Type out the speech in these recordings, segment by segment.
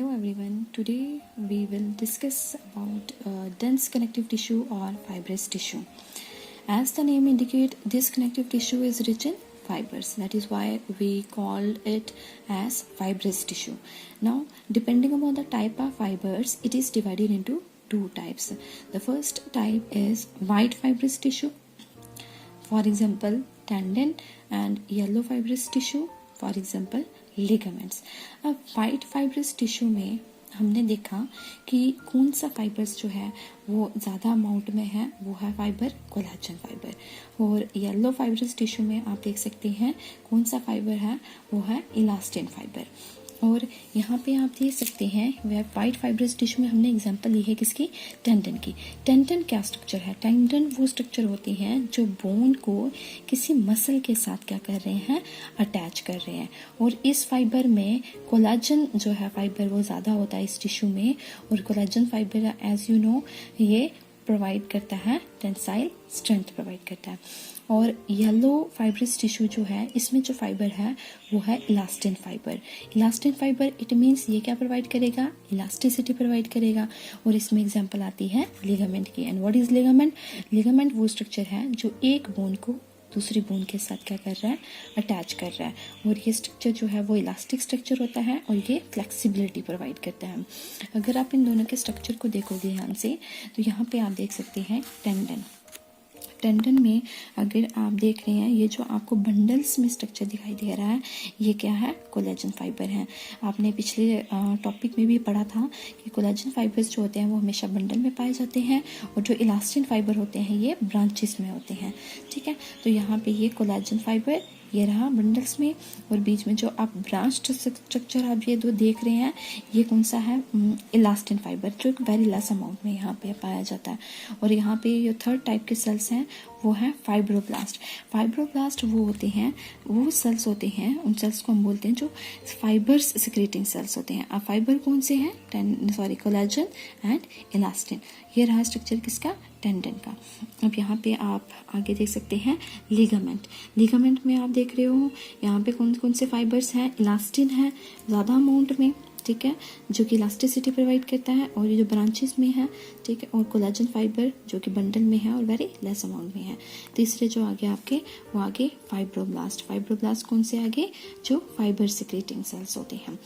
Hello everyone. Today we will discuss about dense connective tissue or fibrous tissue. As the name indicates, this connective tissue is rich in fibers. That is why we called it as fibrous tissue. Now, depending upon the type of fibers, it is divided into two types. The first type is white fibrous tissue. For example, tendon, and yellow fibrous tissue. For example, ligaments. अब white fibrous tissue में हमने देखा कि कौन सा fibres जो है वो ज़्यादा अमाउंट में है, वो है फाइबर कोलाजन फाइबर. और येलो फाइब्रस टिश्यू में आप देख सकते हैं कौन सा फाइबर है, वो है इलास्टिन फाइबर. और यहाँ पे आप देख सकते हैं वह वाइट फाइब्रस टिश्यू में हमने एग्जांपल ली है किसकी, टेंडन की. टेंडन क्या स्ट्रक्चर है? टेंडन वो स्ट्रक्चर होती हैं जो बोन को किसी मसल के साथ क्या कर रहे हैं, अटैच कर रहे हैं. और इस फाइबर में कोलाजन जो है फाइबर वो ज़्यादा होता है इस टिश्यू में. और collagen fiber as you know ये प्रोवाइड करता है टेंसाइल स्ट्रेंथ प्रोवाइड करता है. और येलो फाइब्रस टिश्यू जो है इसमें जो फाइबर है वो है elastin fibre. Elastin fibre it means ये क्या प्रोवाइड करेगा, इलास्टिसिटी प्रोवाइड करेगा. और इसमें एग्जांपल आती है लिगामेंट की. And what is ligament? Ligament वो स्ट्रक्चर है जो एक बोन को दूसरी बोन के साथ क्या कर रहा है, अटैच कर रहा है. और ये स्ट्रक्चर जो है वो इलास्टिक स्ट्रक्चर होता है और ये फ्लेक्सिबिलिटी प्रोवाइड करता है. अगर आप इन दोनों के स्ट्रक्चर को देखोगे ध्यान से तो यहाँ पे आप देख सकते हैं टेंडन. टेंडन में अगर आप देख रहे हैं ये जो आपको बंडल्स में स्ट्रक्चर दिखाई दे रहा है ये क्या है, कोलेजन फाइबर है. आपने पिछले टॉपिक में भी पढ़ा था कि कोलेजन फाइबर्स जो होते हैं वो हमेशा बंडल में पाए जाते हैं और जो इलास्टिन फाइबर होते हैं ये ब्रांचेस में होते हैं. ठीक है, तो यहाँ पे ये कोलेजन फाइबर ये रहा बंडल्स में. और बीच में जो आप ब्रांच स्ट्रक्चर आप ये दो देख रहे हैं ये कौन सा है, इलास्टिन फाइबर, जो वेरी लेस अमाउंट में यहाँ पे पाया जाता है. और यहाँ पे जो थर्ड टाइप के सेल्स हैं वो है फाइब्रोब्लास्ट. फाइब्रोब्लास्ट वो होते हैं, वो सेल्स होते हैं, उन सेल्स को हम बोलते हैं जो फाइबर्स सिक्रेटिंग सेल्स होते हैं. अब फाइबर कौन से हैं, कोलाजन एंड इलास्टिन. ये रहा स्ट्रक्चर किसका, टेंडन का. अब यहाँ पे आप आगे देख सकते हैं लिगामेंट. लिगामेंट में आप देख रहे हो यहाँ पे कौन कौन से फाइबर्स हैं, इलास्टिन है ज़्यादा अमाउंट में, ठीक है, जो कि इलास्टिसिटी प्रोवाइड करता है. और ये जो ब्रांचेस में है, ठीक है, और कोलाजन फाइबर जो कि बंडल में है और वेरी लेस अमाउंट में है. तीसरे जो आगे आपके वो आगे फाइब्रोब्लास्ट. फाइब्रोब्लास्ट कौन से आगे, जो फाइबर सिक्रेटिंग सेल्स होते हैं.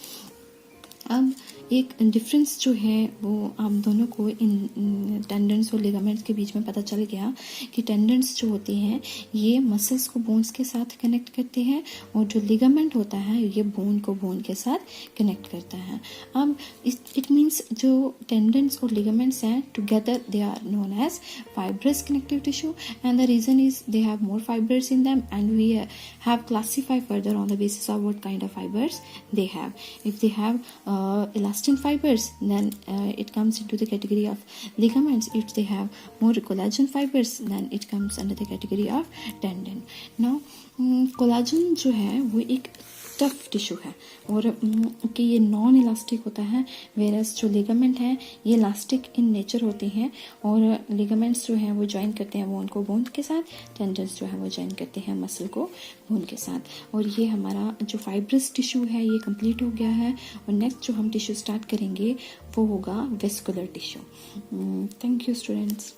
अब एक डिफरेंस जो है वो आप दोनों को इन टेंडन्स और लिगामेंट्स के बीच में पता चल गया कि टेंडन्स जो होते हैं ये मसल्स को बोन्स के साथ कनेक्ट करते हैं और जो लिगामेंट होता है ये बोन को बोन के साथ कनेक्ट करता है. अब इट मीन्स जो टेंडन्स और लिगामेंट्स हैं together they are known as fibrous connective tissue. And the reason is they have more fibers in them and we have classified further on the basis of what kind of fibers they have. If they have elastin fibers then it comes into the category of ligaments. If they have more collagen fibers then it comes under the category of tendon. Now collagen जो है वो एक tough tissue है और कि ये non elastic होता है, वेरस जो लिगामेंट है ये इलास्टिक इन नेचर होते हैं. और लिगामेंट्स जो हैं वो ज्वाइन करते हैं बोन को बोन के साथ, टेंडन्स जो है वो ज्वाइन करते हैं मसल को बोन के साथ. और ये हमारा जो फाइब्रस टिश्यू है ये कंप्लीट हो गया है. और नेक्स्ट जो हम टिश्यू स्टार्ट करेंगे वो होगा vascular tissue. Thank you students.